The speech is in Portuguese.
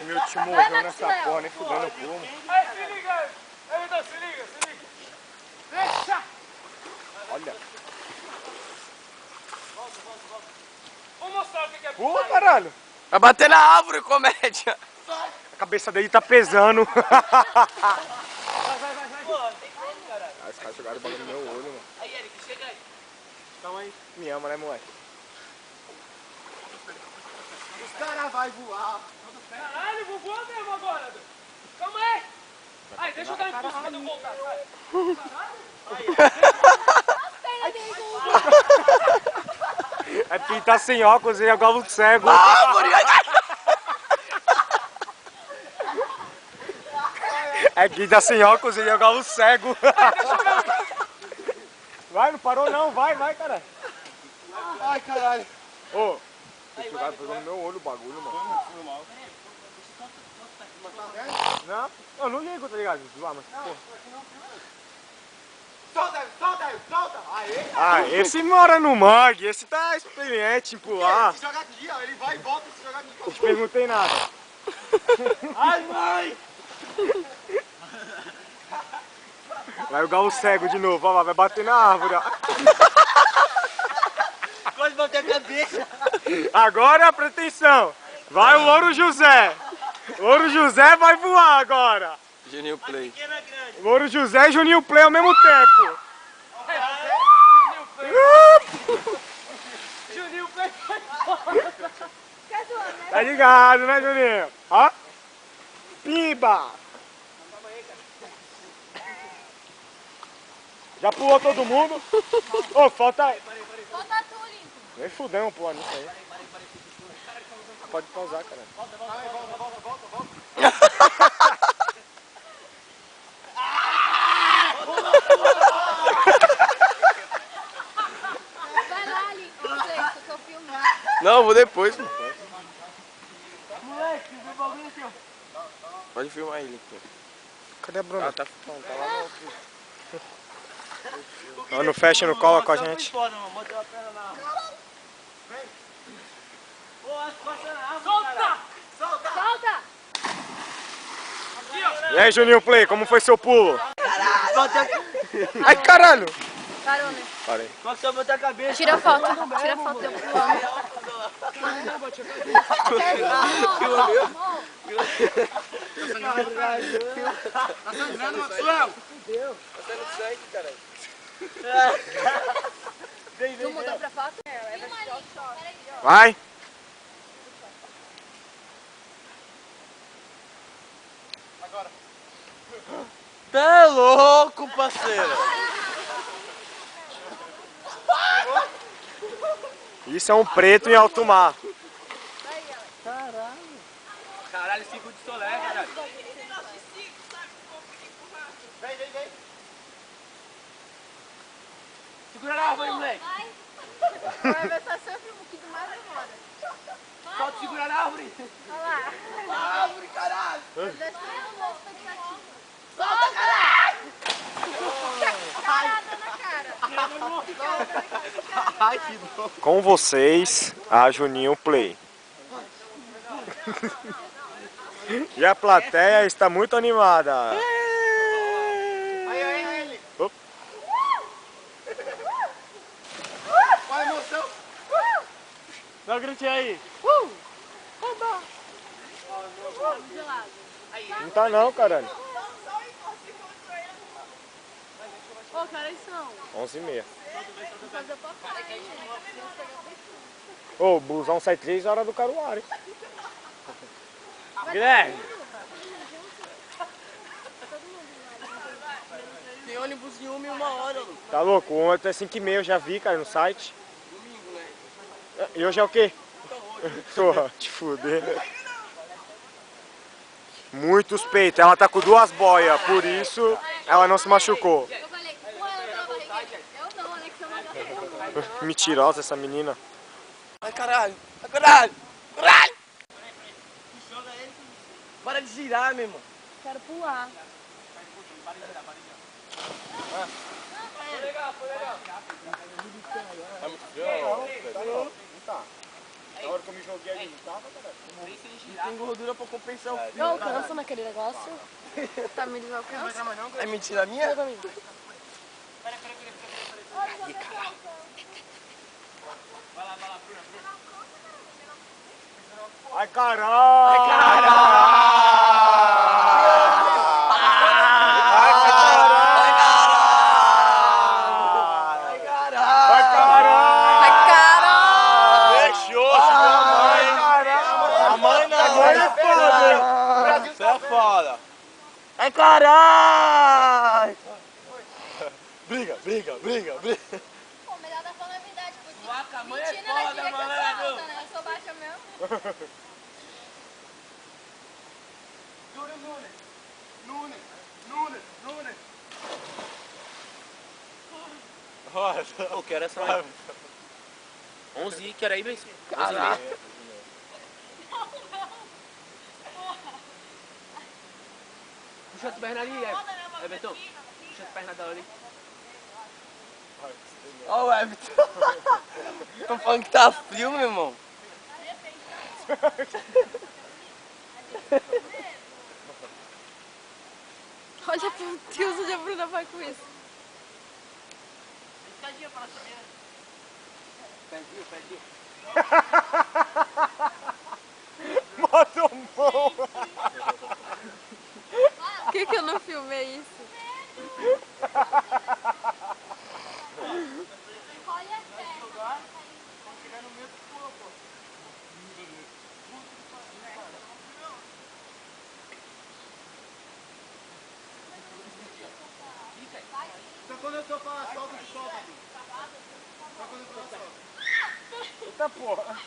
Meu tio morreu nessa porra, nem fudendo o pulo. Aí, se liga aí. Aí, então, se liga. Deixa. Olha. Volta. Vou mostrar o que é Pula, caralho. Vai bater na árvore, comédia. A cabeça dele tá pesando. Vai. Pô, não tem como, caralho. Os caras jogaram o bagulho no meu olho, mano. Aí, Eric, chega aí. Calma aí. Me ama, né, moleque? Os caras vão voar. Caralho, vou voar mesmo agora. Calma aí. Aí, deixa eu dar um impulso quando eu voltar. É porque tá sem óculos e é galo cego. É que tá sem óculos e é galo cego. Vai, não parou não, vai, caralho. Ai, caralho. Ô, esse cara pegou no meu olho o bagulho, mano. Não, eu não ligo, tá ligado? Zoar, mas porra. Solta. Aê. Ah, esse mora no mangue, esse tá experiente em pular. Se jogar aqui, ó, ele vai e volta e se jogar aqui. Não te perguntei nada. Ai, mãe. Vai o galo cego de novo, ó lá, vai bater na árvore, ó. Pode bater a cabeça. Agora é a pretensão. Vai o Louro José. Louro José vai voar agora. Juninho Play. Louro José e Juninho Play ao mesmo tempo. Juninho Play. Tá ligado, né, Juninho? Ó. Pimba. Já pulou todo mundo? Ô, falta... Falta tu, Lincoln. Nem fudeu pular nisso aí. Pode pausar, cara. Volta. Vai lá, Lincoln. Play, que eu tô filmando. Não, eu vou depois. Moleque, meu bagulho aqui, ó. Pode filmar ele aqui. Cadê a Bruna? Ah, tá filmando, tá lá no outro. Ela não fecha no cola com a gente. Foda, mano. Botei a perna na árvore. Vem. Ô, as costas na árvore. Solta. Solta! E aí, Juninho Play, como foi seu pulo? Ai, caralho! Parou, né? Parei. Só botar a cabeça. Tira foto deu pulando. Tá sangrando, Maxwell. Você não segue, caralho. Tu mudou pra foto? Vai! Tá louco, parceiro. Isso é um preto em alto mar. Caralho, 5 de solé, caralho. Vem. Segura na árvore, moleque. Vai ver só sempre um pouquinho mais demora. Solta, segura na árvore. Olha lá. Árvore, caralho. Desce todo mundo expectativa. Solta, caralho. Parada na cara. Ai, que dó. Com vocês, a Juninho Play. E a plateia está muito animada. Aí, ele. Op. Olha a emoção. Dá um gritinho aí. Gelado. Não tá não, caralho. Ô, que horas são? 11h30. Vou fazer papai, gente. Ô, o busão sai 3 horas do Caruaru, hein? Guilherme. Tem ônibus em 1 hora, Lu. Tá louco? O outro é 5h30, eu já vi, cara, no site. Domingo, né? E hoje é o quê? Porra, te fuder. Muitos peitos. Ela tá com 2 boias, por isso ela não se machucou. Eu falei, pô, eu não, barriga. Eu não, Alex, eu não. Mentirosa essa menina. Ai, caralho. Caralho. Para de girar, meu irmão. Quero pular. Foi legal. Tá muito frio, ó. Não tá. Na hora que eu me joguei ali, não tava, cara? Tem gordura pra compensar o frio. Eu alcanço naquele negócio. Tá me desalcançando. É mentira minha? Ai, caralho! Ai, caralho! Ai, caralho! Ai, caralho! Fechou, chegou a mãe. A mãe não. A mãe é foda! Você é foda. Ai, caralho! Briga. Pô, melhor da falando a verdade, porque Vaca, a mãe é mentindo ela foda, diga que eu sou malandro. alta, né? Eu sou baixa mesmo. Pô, que hora são aí? 11, que hora aí, velho? 11h30. Puxa as pernas ali, Everton. Puxa as pernas dela ali. Ó o Everton. Tô falando que tá frio, meu irmão. Olha pro Deus onde a Bruna vai com isso. Pedinho. Mata um pão! Por que eu não filmei isso? Olha a perna. Só quando eu tô falando solta, tu solta. Só quando eu tô falando solta. Eita porra!